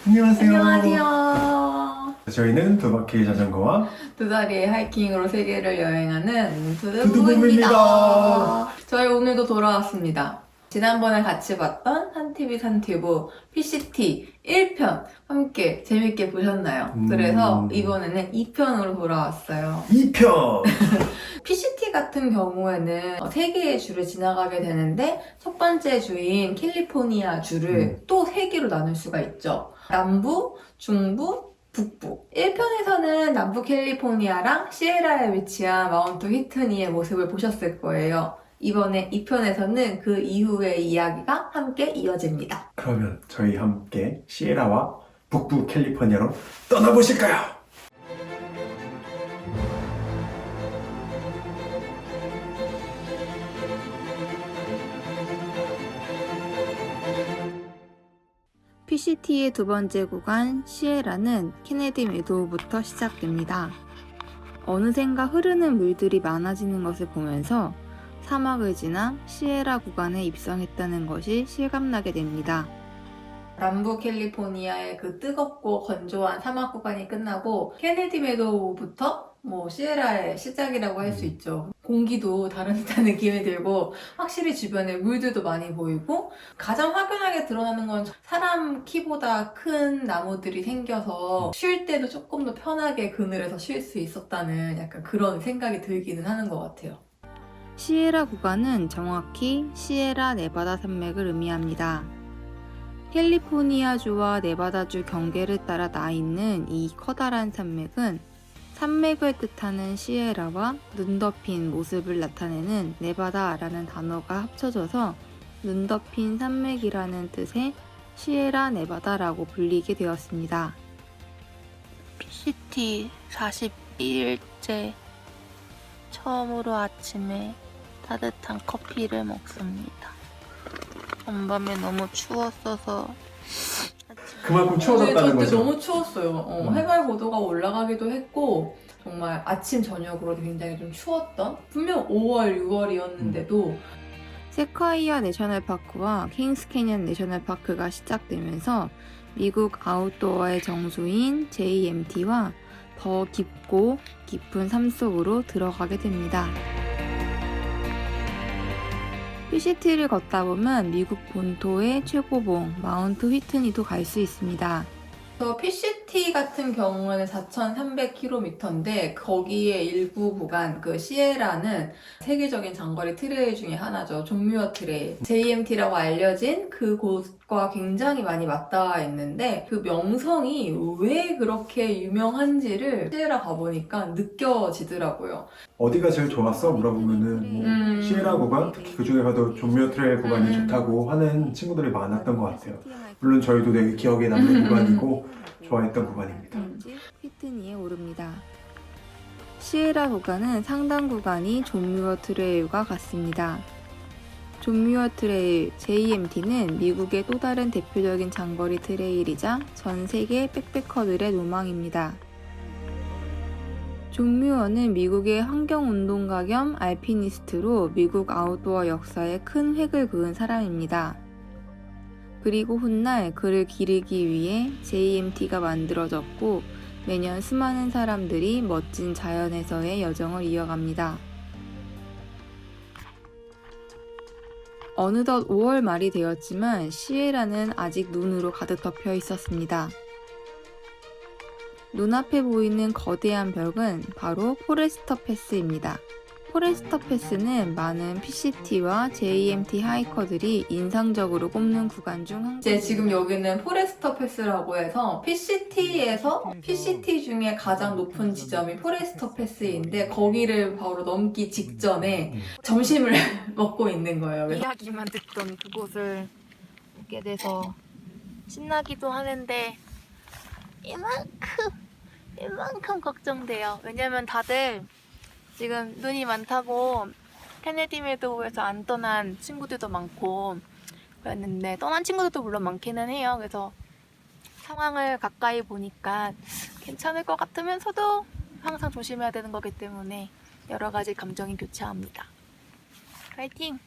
안녕하세요. 안녕하세요. 저희는 두 바퀴 자전거와 두 다리의 하이킹으로 세계를 여행하는 두두부입니다. 두두부입니다. 저희 오늘도 돌아왔습니다. 지난번에 같이 봤던 한티비 산티브 PCT 1편 함께 재밌게 보셨나요? 그래서 이번에는 2편으로 돌아왔어요. 2편! PCT 같은 경우에는 3개의 주를 지나가게 되는데 첫 번째 주인 캘리포니아 주를 또 3개로 나눌 수가 있죠. 남부, 중부, 북부. 1편에서는 남부 캘리포니아랑 시에라에 위치한 마운트 휘트니의 모습을 보셨을 거예요. 이번에 2편에서는 그 이후의 이야기가 함께 이어집니다. 그러면 저희 함께 시에라와 북부 캘리포니아로 떠나보실까요? PCT의 두 번째 구간 시에라는 케네디 메도우부터 시작됩니다. 어느샌가 흐르는 물들이 많아지는 것을 보면서 사막을 지나 시에라 구간에 입성했다는 것이 실감나게 됩니다. 남부 캘리포니아의 그 뜨겁고 건조한 사막 구간이 끝나고 케네디 메도우부터 시에라의 시작이라고 할 수 있죠. 공기도 다른 듯한 느낌이 들고 확실히 주변에 물들도 많이 보이고 가장 확연하게 드러나는 건 사람 키보다 큰 나무들이 생겨서 쉴 때도 조금 더 편하게 그늘에서 쉴 수 있었다는 약간 그런 생각이 들기는 하는 것 같아요. 시에라 구간은 정확히 시에라 네바다 산맥을 의미합니다. 캘리포니아주와 네바다주 경계를 따라 나 있는 이 커다란 산맥은 산맥을 뜻하는 시에라와 눈 덮인 모습을 나타내는 네바다라는 단어가 합쳐져서 눈 덮인 산맥이라는 뜻의 시에라 네바다라고 불리게 되었습니다. PCT 42일째 처음으로 아침에 따뜻한 커피를 먹습니다. 전밤에 너무 추웠어서 그만큼 추워졌다는 그때 거죠. 너무 추웠어요. 해발 고도가 올라가기도 했고 정말 아침 저녁으로도 굉장히 좀 추웠던 분명 5월, 6월이었는데도 세콰이아 내셔널파크와 킹스 캐년 내셔널파크가 시작되면서 미국 아웃도어의 정수인 JMT와 더 깊고 깊은 삶 속으로 들어가게 됩니다. PCT를 걷다 보면 미국 본토의 최고봉 마운트 휘트니도 갈 수 있습니다. 저 PCT 같은 경우에는 4,300km인데 거기에 일부 구간 그 시에라는 세계적인 장거리 트레일 중에 하나죠. 존 뮤어 트레일. JMT라고 알려진 그곳과 굉장히 많이 맞닿아 있는데 그 명성이 왜 그렇게 유명한지를 시에라 가보니까 느껴지더라고요. 어디가 제일 좋았어? 물어보면은 시에라 구간, 특히 그 중에 가도 존뮤어 트레일 구간이 좋다고 하는 친구들이 많았던 것 같아요. 물론 저희도 되게 기억에 남는 구간이고 좋아했던 구간입니다. 휘트니에 오릅니다. 시에라 구간은 상당 구간이 존 뮤어 트레일과 같습니다. 존 뮤어 트레일 JMT는 미국의 또 다른 대표적인 장거리 트레일이자 전 세계 백패커들의 로망입니다. 존 뮤어는 미국의 환경운동가 겸 알피니스트로 미국 아웃도어 역사에 큰 획을 그은 사람입니다. 그리고 훗날 그를 기리기 위해 JMT가 만들어졌고 매년 수많은 사람들이 멋진 자연에서의 여정을 이어갑니다. 어느덧 5월 말이 되었지만 시에라는 아직 눈으로 가득 덮여 있었습니다. 눈앞에 보이는 거대한 벽은 바로 포레스터 패스입니다. 포레스터 패스는 많은 PCT와 JMT 하이커들이 인상적으로 꼽는 구간 중 한 이제 지금 여기는 포레스터 패스라고 해서 PCT에서 PCT 중에 가장 높은 지점이 포레스터 패스인데 거기를 바로 넘기 직전에 점심을 먹고 있는 거예요. 그래서 이야기만 듣던 그곳을 오게 돼서 신나기도 하는데 이만큼 걱정돼요. 왜냐면 다들 지금 눈이 많다고 케네디 메도우에서 안 떠난 친구들도 많고 그랬는데 떠난 친구들도 물론 많기는 해요. 그래서 상황을 가까이 보니까 괜찮을 것 같으면서도 항상 조심해야 되는 거기 때문에 여러 가지 감정이 교차합니다. 파이팅!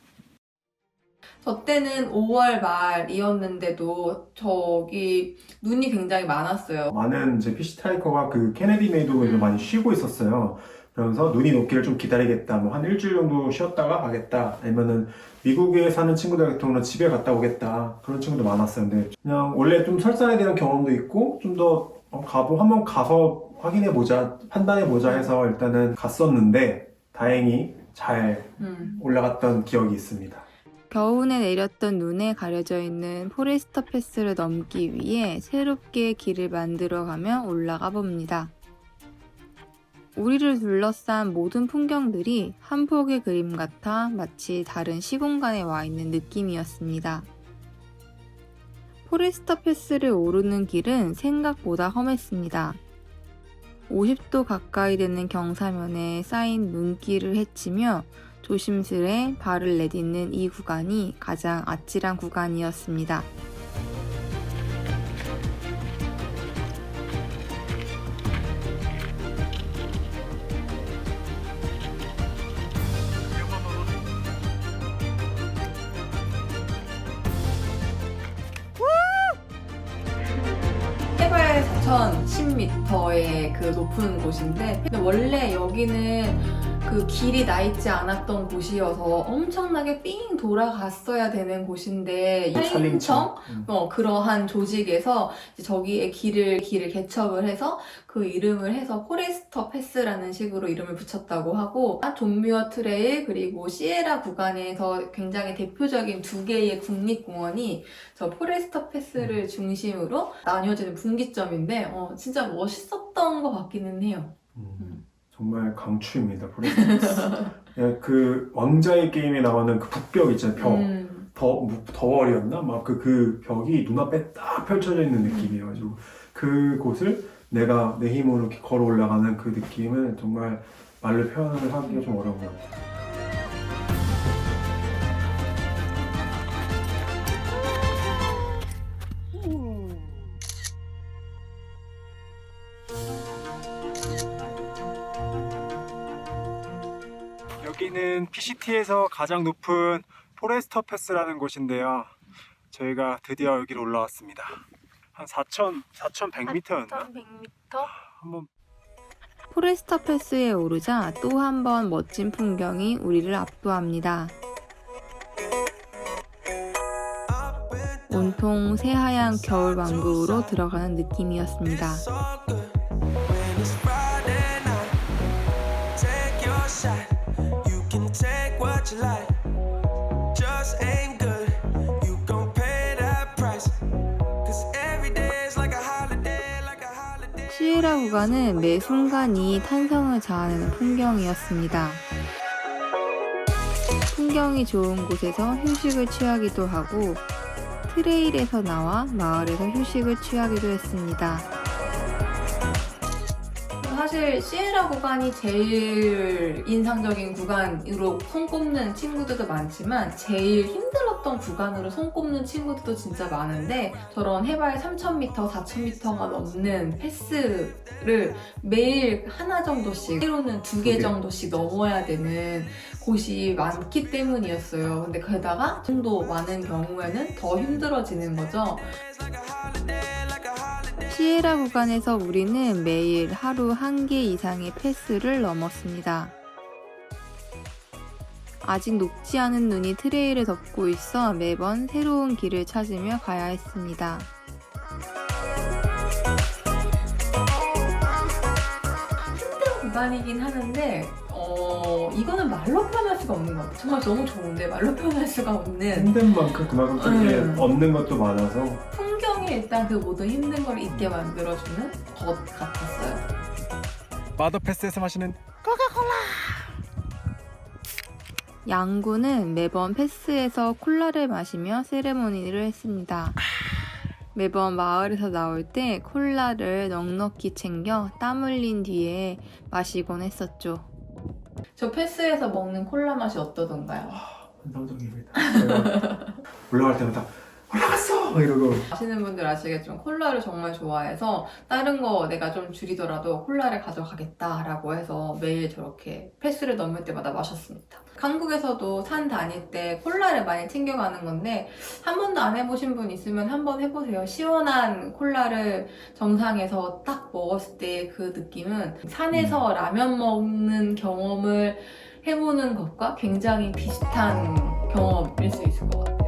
저 때는 5월 말이었는데도 저기 눈이 굉장히 많았어요. 많은 이제 PC 트라이커가 그 케네디 메이도에서 많이 쉬고 있었어요. 그러면서 눈이 녹기를 좀 기다리겠다. 뭐 한 일주일 정도 쉬었다가 가겠다. 아니면은 미국에 사는 친구들 같은 경우는 집에 갔다 오겠다. 그런 친구도 많았어요. 근데 그냥 원래 좀 설산에 대한 경험도 있고 좀 더 한번 가서 확인해보자, 판단해보자 해서 일단은 갔었는데 다행히 잘 올라갔던 기억이 있습니다. 겨우내 내렸던 눈에 가려져 있는 포레스터 패스를 넘기 위해 새롭게 길을 만들어가며 올라가 봅니다. 우리를 둘러싼 모든 풍경들이 한 폭의 그림 같아 마치 다른 시공간에 와 있는 느낌이었습니다. 포레스터 패스를 오르는 길은 생각보다 험했습니다. 50도 가까이 되는 경사면에 쌓인 눈길을 헤치며 조심스레 발을 내딛는 이 구간이 가장 아찔한 구간이었습니다. 해발 4,010m의 그 높은 곳인데 근데 원래 여기는 그 길이 나 있지 않았던 곳이어서 엄청나게 삥 돌아갔어야 되는 곳인데 산림청 그러한 조직에서 이제 저기에 길을 개척을 해서 그 이름을 해서 포레스터 패스라는 식으로 이름을 붙였다고 하고 존 뮤어 트레일 그리고 시에라 구간에서 굉장히 대표적인 두 개의 국립공원이 저 포레스터 패스를 중심으로 나뉘어지는 분기점인데 진짜 멋있었던 것 같기는 해요. 정말 강추입니다. 포레스터. 그 왕자의 게임에 나오는 그 북벽 있잖아요. 더월이었나? 막 그 벽이 눈앞에 딱 펼쳐져 있는 느낌이어가지고 그곳을 내가 내 힘으로 이렇게 걸어 올라가는 그 느낌은 정말 말로 표현을 하기가 좀 어려운 것 같아요. 여기는 PCT에서 가장 높은 포레스터 패스라는 곳인데요. 저희가 드디어 여기로 올라왔습니다. 한 4,100m였나? 4,100m? 한번 포레스터 패스에 오르자 또 한 번 멋진 풍경이 우리를 압도합니다. 온통 새하얀 겨울 왕국으로 들어가는 느낌이었습니다. 시에라 구간은 매 순간이 탄성을 자아내는 풍경이었습니다. 풍경이 좋은 곳에서 휴식을 취하기도 하고 트레일에서 나와 마을에서 휴식을 취하기도 했습니다. 사실 시에라 구간이 제일 인상적인 구간으로 손꼽는 친구들도 많지만 제일 힘들었던 구간으로 손꼽는 친구들도 진짜 많은데 저런 해발 3,000m, 4,000m가 넘는 패스를 매일 하나 정도씩 때로는 두 개 정도씩 넘어야 되는 곳이 많기 때문이었어요. 근데 게다가 정도 많은 경우에는 더 힘들어지는 거죠. 시에라 구간에서 우리는 매일 하루 1개 이상의 패스를 넘었습니다. 아직 녹지 않은 눈이 트레일을 덮고 있어 매번 새로운 길을 찾으며 가야 했습니다. 힘든 구간이긴 하는데 이거는 말로 표현할 수가 없는 것 같아요. 정말 너무 좋은데 말로 표현할 수가 없는 힘든 만큼 그만큼 또 얻는 것도 많아서 풍경이 일단 그 모든 힘든 걸 잊게 만들어주는 것 같았어요. 마더패스에서 마시는 양구는 매번 패스에서 콜라를 마시며 세레모니를 했습니다. 매번 마을에서 나올 때 콜라를 넉넉히 챙겨 땀 흘린 뒤에 마시곤 했었죠. 저 패스에서 먹는 콜라 맛이 어떠던가요? 환상적입니다. 제가 올라갈 때마다 올라갔어! 이러고 아시는 분들 아시겠지만 콜라를 정말 좋아해서 다른 거 내가 좀 줄이더라도 콜라를 가져가겠다라고 해서 매일 저렇게 패스를 넘을 때마다 마셨습니다. 한국에서도 산 다닐 때 콜라를 많이 챙겨가는 건데 한 번도 안 해보신 분 있으면 한번 해보세요. 시원한 콜라를 정상에서 딱 먹었을 때 그 느낌은 산에서 라면 먹는 경험을 해보는 것과 굉장히 비슷한 경험일 수 있을 것 같아요.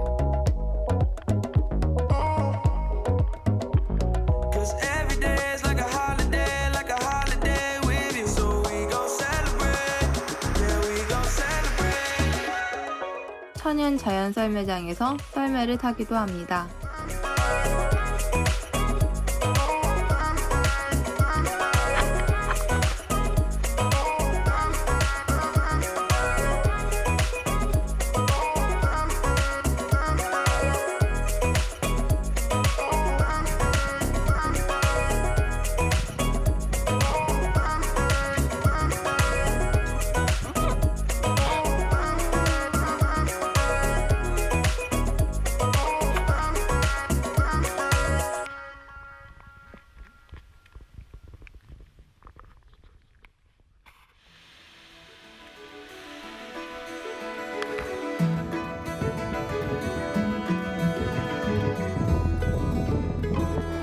Cause every day is like a holiday with you. So we gon' celebrate, yeah, we gon' celebrate. 천연 자연 썰매장에서 썰매를 타기도 합니다.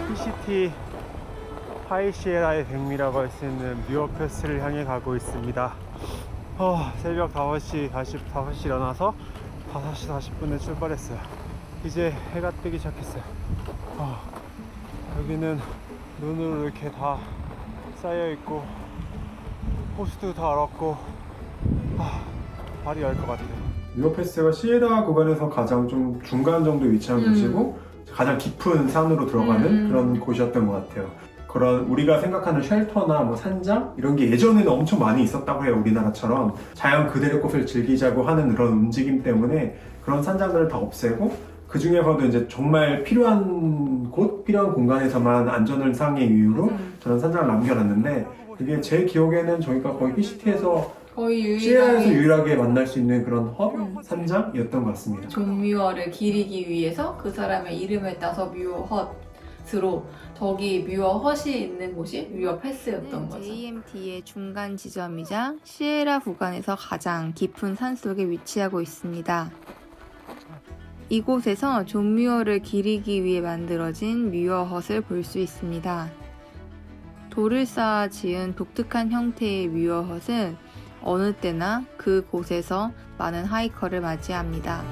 PCT 하이시에라의 백미라고 할 수 있는 뮤어패스를 향해 가고 있습니다. 새벽 5시 일어나서 5시 40분에 출발했어요. 이제 해가 뜨기 시작했어요. 여기는 눈으로 이렇게 다 쌓여 있고 호수도 다 얼었고 발이 열 것 같아요. 뮤어패스가 시에라 구간에서 가장 좀 중간 정도 위치한 곳이고 가장 깊은 산으로 들어가는 그런 곳이었던 것 같아요. 그런 우리가 생각하는 쉘터나 뭐 산장 이런 게 예전에는 엄청 많이 있었다고 해요. 우리나라처럼 자연 그대로 꽃을 즐기자고 하는 그런 움직임 때문에 그런 산장들을 다 없애고 그 중에서도 이제 정말 필요한 곳, 필요한 공간에서만 안전을 상의 이유로 저런 산장을 남겨놨는데 그게 제 기억에는 저희가 거의 PCT에서 거의 시에라에서 유일하게 유일하게 만날 수 있는 그런 헛 산장이었던 것 같습니다. 존 뮤어를 기리기 위해서 그 사람의 이름을 따서 뮤어 헛으로 저기 뮤어 헛이 있는 곳이 뮤어 패스였던 거죠. JMT의 중간 지점이자 시에라 구간에서 가장 깊은 산속에 위치하고 있습니다. 이곳에서 존 뮤어를 기리기 위해 만들어진 뮤어 헛을 볼 수 있습니다. 돌을 쌓아 지은 독특한 형태의 뮤어 헛은 어느 때나 그 곳에서 많은 하이커를 맞이합니다.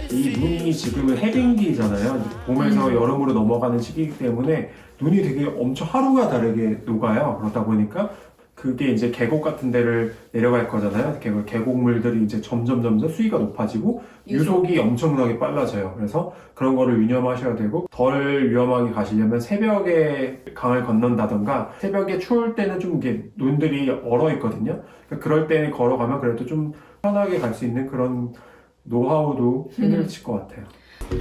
이 눈이 지금은 해빙기잖아요. 봄에서 여름으로 넘어가는 시기이기 때문에 눈이 되게 엄청 하루가 다르게 녹아요. 그러다 보니까 그게 이제 계곡 같은 데를 내려갈 거잖아요. 계곡물들이 이제 점점 수위가 높아지고 유속이 엄청나게 빨라져요. 그래서 그런 거를 유념하셔야 되고 덜 위험하게 가시려면 새벽에 강을 건넌다던가 새벽에 추울 때는 좀 이게 눈들이 얼어 있거든요. 그러니까 그럴 때 걸어가면 그래도 좀 편하게 갈 수 있는 그런 노하우도 생길 것 같아요. No,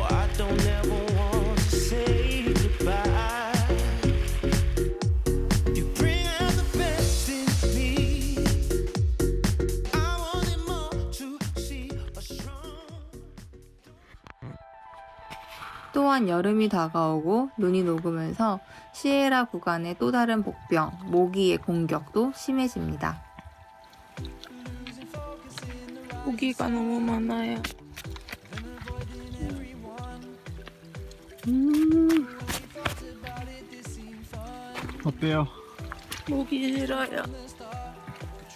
I don't ever want to say goodbye. You bring out the best in me. I wanted more to see a strong. 또한 여름이 다가오고 눈이 녹으면서 시에라 구간의 또 다른 복병, 모기의 공격도 심해집니다. 모기가 너무 많아요. 어때요? 모기 싫어요.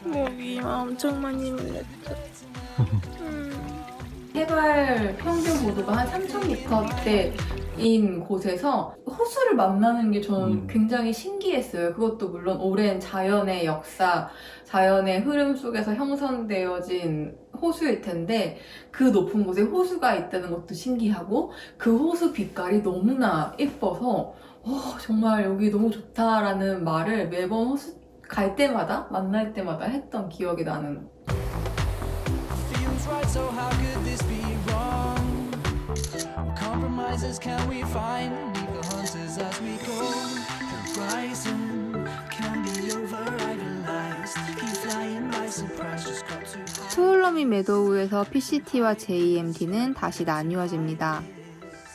모기만 엄청 많이 물렸죠. 해발 평균 고도가 한 3,000m대인 곳에서 호수를 만나는 게 저는 굉장히 신기했어요. 그것도 물론 오랜 자연의 역사, 자연의 흐름 속에서 형성되어진 호수일 텐데 그 높은 곳에 호수가 있다는 것도 신기하고 그 호수 빛깔이 너무나 예뻐서 정말 여기 너무 좋다라는 말을 매번 호수 갈 때마다 만날 때마다 했던 기억이 나는. Feels right, so how could this be wrong? What compromises can we find? Leave the hunters as we go. Horizon can be over idolized. Keep flying by surprise, just got too high. 투올러미 메도우에서 PCT와 JMT는 다시 나뉘어집니다.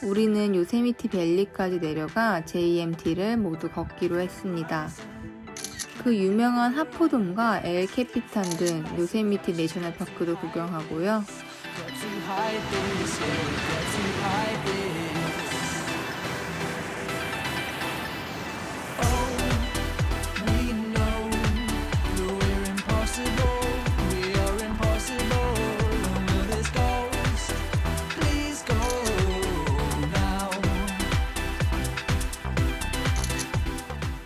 우리는 요세미티 밸리까지 내려가 JMT를 모두 걷기로 했습니다. 그 유명한 하포돔과 엘 캐피탄 등 요세미티 내셔널 파크도 구경하고요. Got to hide this, yeah, we got to hide this. Oh, we know that we're impossible. We are impossible. And will this ghost please go now?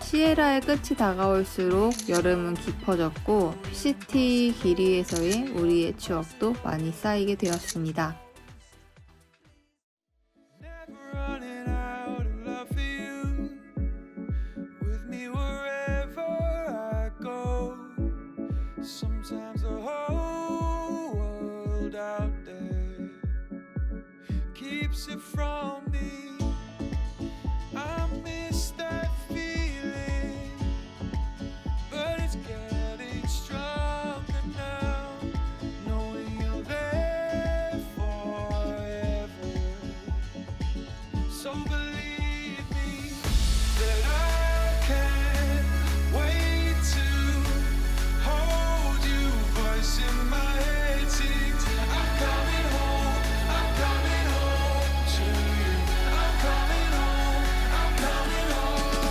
시에라의 끝이 다가올수록 여름은 깊어졌고 PCT 길이에서의 우리의 추억도 많이 쌓이게 되었습니다. Never running out of love for you. With me wherever I go. Sometimes the whole world out there keeps it from me. I miss that feeling, but it's getting stronger now. Knowing you're there forever. So believe me that I can't wait to hold you. Voice in my head sings, I'm coming home, I'm coming home to you. I'm coming home, I'm coming home.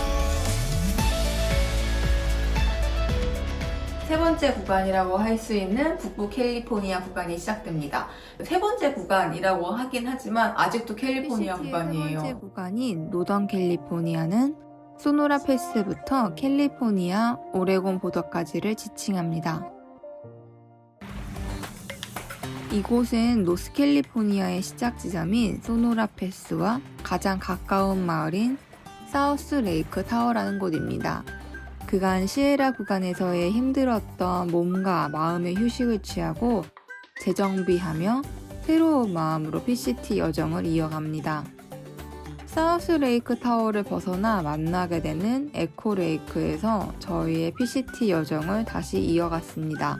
세 번째 구간이라고 할 수 있는 북부 캘리포니아 구간이 시작됩니다. 세 번째 구간이라고 하긴 하지만 아직도 캘리포니아 PCT의 세 번째 구간이에요. 구간인 노던 캘리포니아는 소노라 패스부터 캘리포니아 오레곤 보더까지를 지칭합니다. 이곳은 노스캘리포니아의 시작 지점인 소노라 패스와 가장 가까운 마을인 사우스 레이크 타워라는 곳입니다. 그간 시에라 구간에서의 힘들었던 몸과 마음의 휴식을 취하고 재정비하며 새로운 마음으로 PCT 여정을 이어갑니다. 사우스 레이크 타워를 벗어나 만나게 되는 에코 레이크에서 저희의 PCT 여정을 다시 이어갔습니다.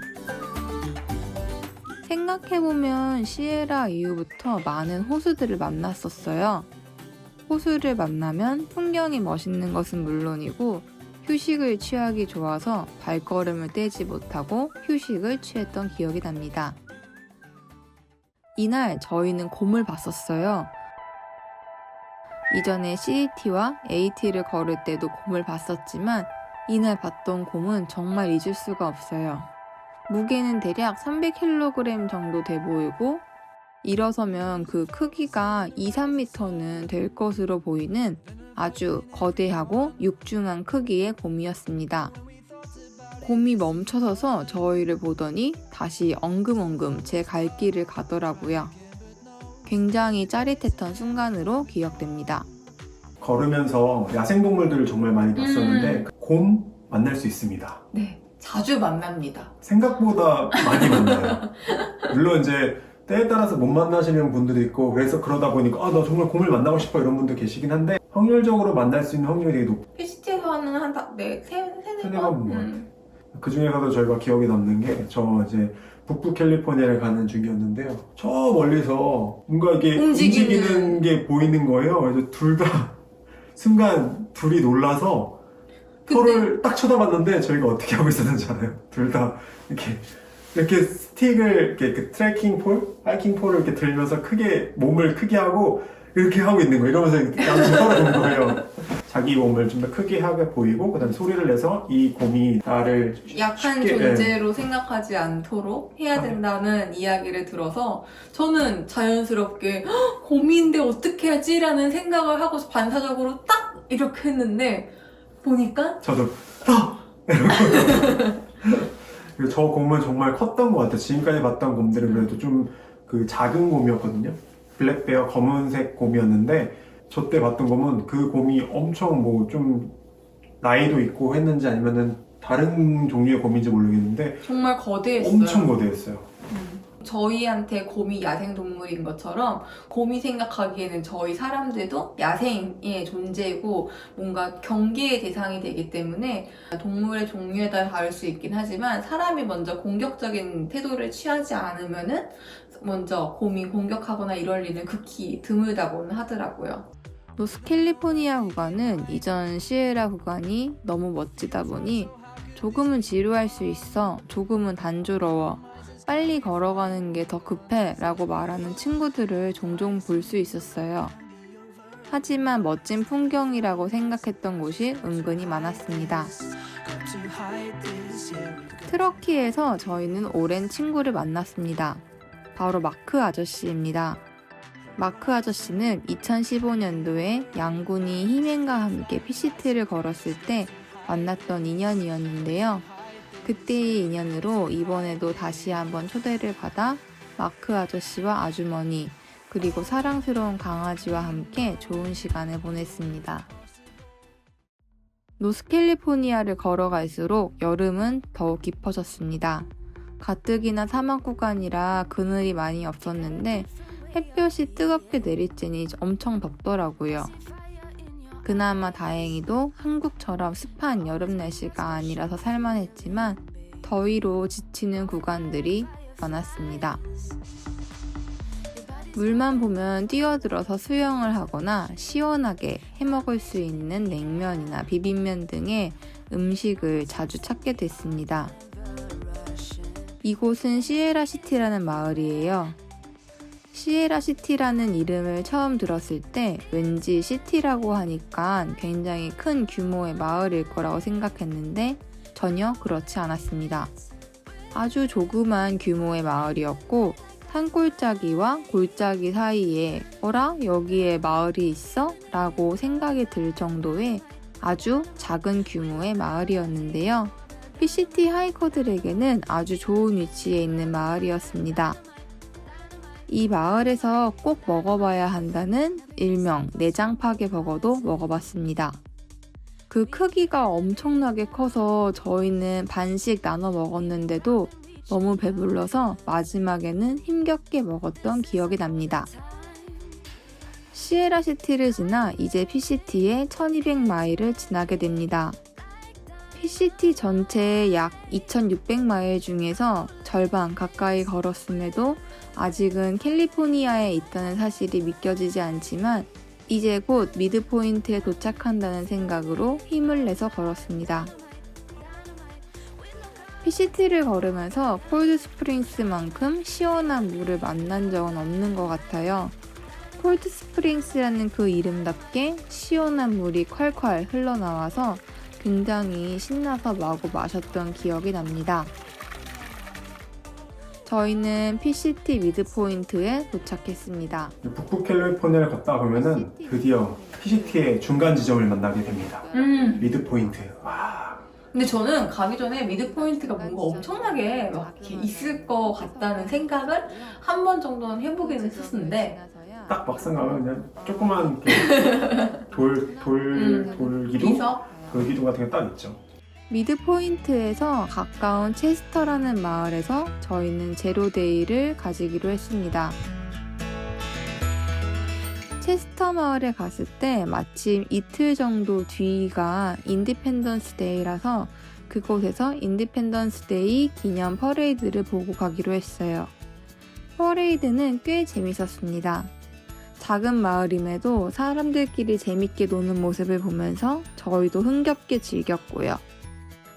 생각해보면 시에라 이후부터 많은 호수들을 만났었어요. 호수를 만나면 풍경이 멋있는 것은 물론이고 휴식을 취하기 좋아서 발걸음을 떼지 못하고 휴식을 취했던 기억이 납니다. 이날 저희는 곰을 봤었어요. 이전에 CAT와 AT를 걸을 때도 곰을 봤었지만 이날 봤던 곰은 정말 잊을 수가 없어요. 무게는 대략 300kg 정도 돼 보이고 일어서면 그 크기가 2-3m는 될 것으로 보이는 아주 거대하고 육중한 크기의 곰이었습니다. 곰이 멈춰서서 저희를 보더니 다시 엉금엉금 제 갈 길을 가더라고요. 굉장히 짜릿했던 순간으로 기억됩니다. 걸으면서 야생동물들을 정말 많이 봤었는데 곰 만날 수 있습니다. 네, 자주 만납니다. 생각보다 많이 만나요. 물론 이제 때에 따라서 못 만나시는 분들도 있고 그래서 그러다 보니까 나 정말 곰을 만나고 싶어 이런 분도 계시긴 한데 확률적으로 만날 수 있는 확률이 되게 높아요. PCT에서는 한 세네 세네 번? 번. 그 중에서도 저희가 기억에 남는 게 저 이제 북부 캘리포니아를 가는 중이었는데요. 저 멀리서 뭔가 이게 움직이는 게 보이는 거예요. 그래서 둘 다 순간 둘이 놀라서 서로를 딱 쳐다봤는데 저희가 어떻게 하고 있었는지 알아요? 둘 다 이렇게 스틱을 이렇게 그 트레킹 폴, 하이킹 폴을 이렇게 들면서 몸을 크게 하고 이렇게 하고 있는 거예요. 이러면서 양쪽 서로 본 거예요. 자기 몸을 좀 더 크게 하게 보이고 그다음에 소리를 내서 이 곰이 나를 약한 쉽게, 존재로 생각하지 않도록 해야 된다는 이야기를 들어서 저는 자연스럽게 "헉, 곰인데 어떻게 하지? 라는 생각을 하고 반사적으로 딱 이렇게 했는데 보니까 저도 이러고 저 곰은 정말 컸던 것 같아요. 지금까지 봤던 곰들은 그래도 좀 그 작은 곰이었거든요. 블랙베어 검은색 곰이었는데 저 때 봤던 곰은 그 곰이 엄청 뭐 좀 나이도 있고 했는지 아니면은 다른 종류의 곰인지 모르겠는데 정말 거대했어요. 엄청 거대했어요. 저희한테 곰이 야생동물인 것처럼 곰이 생각하기에는 저희 사람들도 야생의 존재고 뭔가 경계의 대상이 되기 때문에 동물의 종류에 따라 다를 수 있긴 하지만 사람이 먼저 공격적인 태도를 취하지 않으면은 먼저 곰이 공격하거나 이럴 일은 극히 드물다고는 하더라고요. 노스캘리포니아 구간은 이전 시에라 구간이 너무 멋지다 보니 조금은 지루할 수 있어, 조금은 단조로워, 빨리 걸어가는 게 더 급해 라고 말하는 친구들을 종종 볼 수 있었어요. 하지만 멋진 풍경이라고 생각했던 곳이 은근히 많았습니다. Got to hide this, yeah. 트러키에서 저희는 오랜 친구를 만났습니다. 바로 마크 아저씨입니다. 마크 아저씨는 2015년도에 양군이 히맨과 함께 PCT를 걸었을 때 만났던 인연이었는데요. 그때의 인연으로 이번에도 다시 한번 초대를 받아 마크 아저씨와 아주머니 그리고 사랑스러운 강아지와 함께 좋은 시간을 보냈습니다. 노스캘리포니아를 걸어갈수록 여름은 더욱 깊어졌습니다. 가뜩이나 사막 구간이라 그늘이 많이 없었는데 햇볕이 뜨겁게 내리쬐니 엄청 덥더라고요. 그나마 다행히도 한국처럼 습한 여름 날씨가 아니라서 살만했지만 더위로 지치는 구간들이 많았습니다. 물만 보면 뛰어들어서 수영을 하거나 시원하게 해먹을 수 있는 냉면이나 비빔면 등의 음식을 자주 찾게 됐습니다. 이곳은 시에라시티라는 마을이에요. 시에라시티라는 이름을 처음 들었을 때 왠지 시티라고 하니까 굉장히 큰 규모의 마을일 거라고 생각했는데 전혀 그렇지 않았습니다. 아주 조그만 규모의 마을이었고 산골짜기와 골짜기 사이에 어라? 여기에 마을이 있어? 라고 생각이 들 정도의 아주 작은 규모의 마을이었는데요. PCT 하이커들에게는 아주 좋은 위치에 있는 마을이었습니다. 이 마을에서 꼭 먹어봐야 한다는 일명 내장파게 버거도 먹어봤습니다. 그 크기가 엄청나게 커서 저희는 반씩 나눠 먹었는데도 너무 배불러서 마지막에는 힘겹게 먹었던 기억이 납니다. 시에라시티를 지나 이제 PCT의 1200마일을 지나게 됩니다. PCT 전체 약 2600마일 중에서 절반 가까이 걸었음에도 아직은 캘리포니아에 있다는 사실이 믿겨지지 않지만 이제 곧 미드포인트에 도착한다는 생각으로 힘을 내서 걸었습니다. PCT를 걸으면서 콜드스프링스만큼 시원한 물을 만난 적은 없는 것 같아요. 콜드스프링스라는 그 이름답게 시원한 물이 콸콸 흘러나와서 굉장히 신나서 마구 마셨던 기억이 납니다. 저희는 PCT 미드포인트에 도착했습니다. 북부 캘리포니아를 걷다 보면은 드디어 PCT의 중간 지점을 만나게 됩니다. 미드포인트. 와. 근데 저는 가기 전에 미드포인트가 뭔가 엄청나게 막 이렇게 있을 것 같다는 생각을 한 번 정도는 해보긴 했었는데 딱 막상 가면 그냥 조그만 돌기둥? 비서? 돌기둥 같은 게 딱 있죠. 미드포인트에서 가까운 체스터라는 마을에서 저희는 제로데이를 가지기로 했습니다. 체스터 마을에 갔을 때 마침 이틀 정도 뒤가 인디펜던스 데이라서 그곳에서 인디펜던스 데이 기념 퍼레이드를 보고 가기로 했어요. 퍼레이드는 꽤 재밌었습니다. 작은 마을임에도 사람들끼리 재밌게 노는 모습을 보면서 저희도 흥겹게 즐겼고요.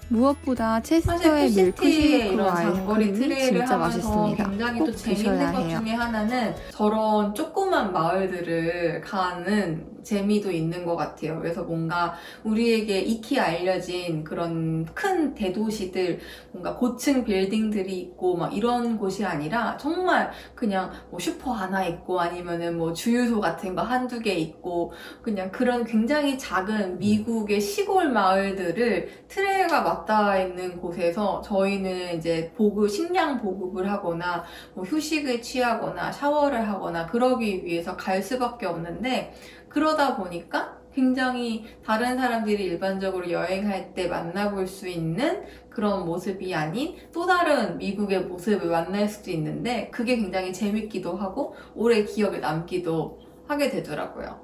무엇보다 체스터의 밀크쉐이크 이런 장거리 아이스크림이 트레일을 진짜 하면서 맛있습니다. 굉장히 꼭 또 재밌는 드셔야 것 해요. 중에 하나는 저런 조그만 마을들을 가는 재미도 있는 것 같아요. 그래서 뭔가 우리에게 익히 알려진 그런 큰 대도시들, 뭔가 고층 빌딩들이 있고 막 이런 곳이 아니라 정말 그냥 뭐 슈퍼 하나 있고 아니면은 뭐 주유소 같은 거 한두 개 있고 그냥 그런 굉장히 작은 미국의 시골 마을들을 트레일과 맞닿아 있는 곳에서 저희는 이제 식량 보급을 하거나 뭐 휴식을 취하거나 샤워를 하거나 그러기 위해서 갈 수밖에 없는데 그러다 보니까 굉장히 다른 사람들이 일반적으로 여행할 때 만나볼 수 있는 그런 모습이 아닌 또 다른 미국의 모습을 만날 수도 있는데 그게 굉장히 재밌기도 하고 오래 기억에 남기도 하게 되더라고요.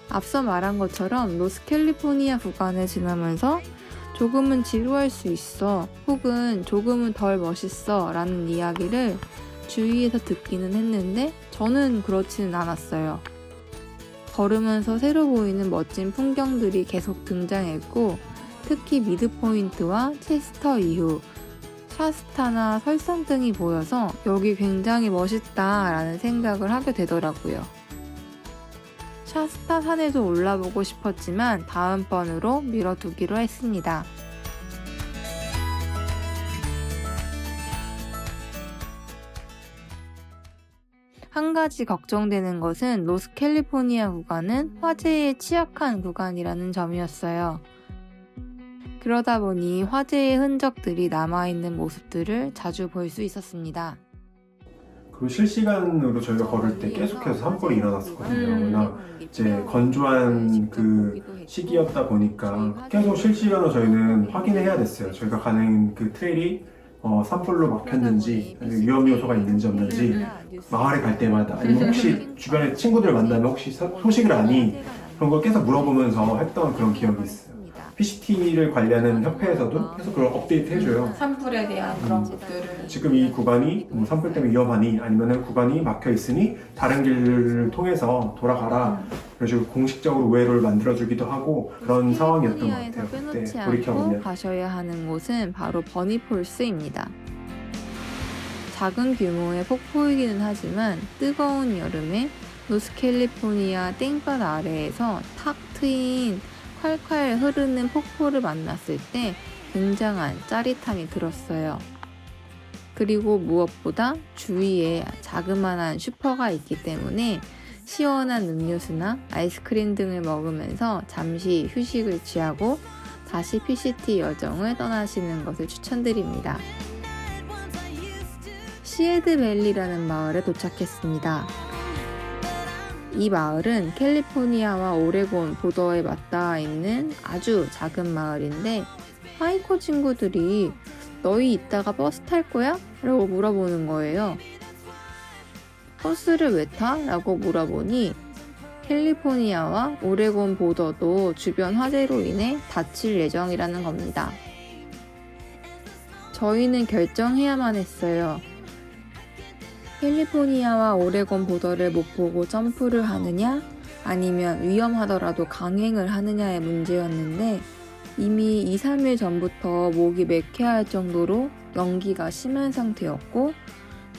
앞서 말한 것처럼 노스캘리포니아 구간을 지나면서 조금은 지루할 수 있어 혹은 조금은 덜 멋있어 라는 이야기를 주위에서 듣기는 했는데 저는 그렇지는 않았어요. 걸으면서 새로 보이는 멋진 풍경들이 계속 등장했고 특히 미드포인트와 체스터 이후 샤스타나 설산등이 보여서 여기 굉장히 멋있다 라는 생각을 하게 되더라고요. 샤스타 산에도 올라보고 싶었지만 다음번으로 미뤄두기로 했습니다. 한 가지 걱정되는 것은 노스캘리포니아 구간은 화재에 취약한 구간이라는 점이었어요. 그러다 보니 화재의 흔적들이 남아있는 모습들을 자주 볼 수 있었습니다. 그리고 실시간으로 저희가 걸을 때 계속해서 산불이 일어났었거든요. 워낙 이제 건조한 그 시기였다 보니까 계속 실시간으로 저희는 확인을 해야 됐어요. 저희가 가는 그 트레일이 산불로 막혔는지 위험 요소가 있는지 없는지 마을에 갈 때마다 아니면 혹시 주변에 친구들 만나면 혹시 소식을 아니? 그런 걸 계속 물어보면서 했던 그런 기억이 있어요. PCT를 관리하는 협회에서도 계속 그걸 업데이트 해줘요. 산불에 대한 그런 것들을 지금 이 구간이 뭐 산불 때문에 위험하니 아니면 구간이 막혀 있으니 다른 길을 통해서 돌아가라. 그런 식으로 공식적으로 우회로를 만들어주기도 하고 그런 상황이었던 것 같아요. 빼놓지 그때 않고 돌이켜보면. 가셔야 하는 곳은 바로 버니폴스입니다. 작은 규모의 폭포이기는 하지만 뜨거운 여름에 노스캘리포니아 땡볕 아래에서 탁 트인 콸콸 흐르는 폭포를 만났을 때 굉장한 짜릿함이 들었어요. 그리고 무엇보다 주위에 자그마한 슈퍼가 있기 때문에 시원한 음료수나 아이스크림 등을 먹으면서 잠시 휴식을 취하고 다시 PCT 여정을 떠나시는 것을 추천드립니다. 시애드밸리라는 마을에 도착했습니다. 이 마을은 캘리포니아와 오레곤 보더에 맞닿아 있는 아주 작은 마을인데 하이커 친구들이 너희 이따가 버스 탈 거야? 라고 물어보는 거예요. 버스를 왜 타? 라고 물어보니 캘리포니아와 오레곤 보더도 주변 화재로 인해 닫힐 예정이라는 겁니다. 저희는 결정해야만 했어요. 캘리포니아와 오레곤 보더를 못 보고 점프를 하느냐 아니면 위험하더라도 강행을 하느냐의 문제였는데 이미 2-3일 전부터 목이 맥혀할 정도로 연기가 심한 상태였고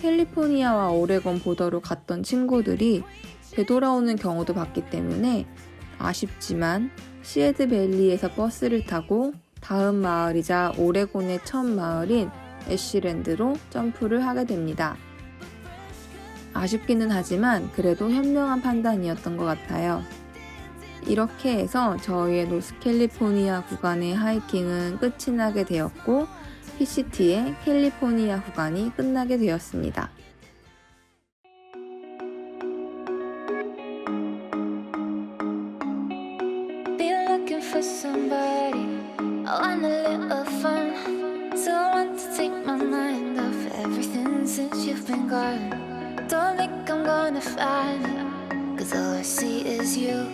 캘리포니아와 오레곤 보더로 갔던 친구들이 되돌아오는 경우도 봤기 때문에 아쉽지만 시애드밸리에서 버스를 타고 다음 마을이자 오레곤의 첫 마을인 애쉬랜드로 점프를 하게 됩니다. 아쉽기는 하지만 그래도 현명한 판단이었던 것 같아요. 이렇게 해서 저희의 노스캘리포니아 구간의 하이킹은 끝이 나게 되었고 PCT의 캘리포니아 구간이 끝나게 되었습니다. Be looking for somebody. I want a little fun. So I want to take my mind off everything since you've been gone. Don't think I'm gonna find it, 'cause all I see is you.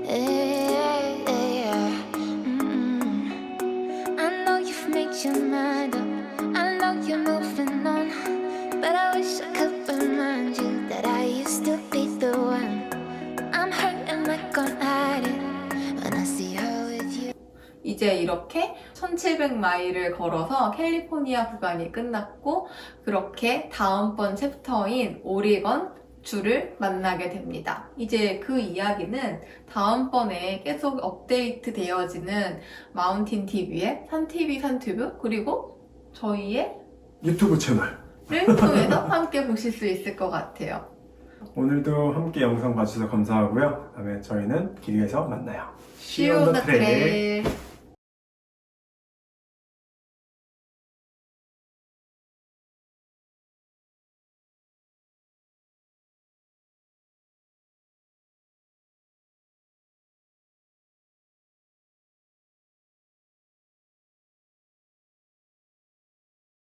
Yeah, yeah. I know you've made your mind up. I know you're moving on, but I wish I could remind you that I used to be the one. I'm hurting like I'm hiding when I see her with you. 이제 이렇게 1700마일을 걸어서 캘리포니아 구간이 끝났고 그렇게 다음번 챕터인 오리건 주를 만나게 됩니다. 이제 그 이야기는 다음번에 계속 업데이트 되어지는 마운틴 TV의 산TV 산튜브 그리고 저희의 유튜브 채널을 통해서 함께 보실 수 있을 것 같아요. 오늘도 함께 영상 봐주셔서 감사하고요. 다음에 저희는 길에서 만나요. See you on the trail.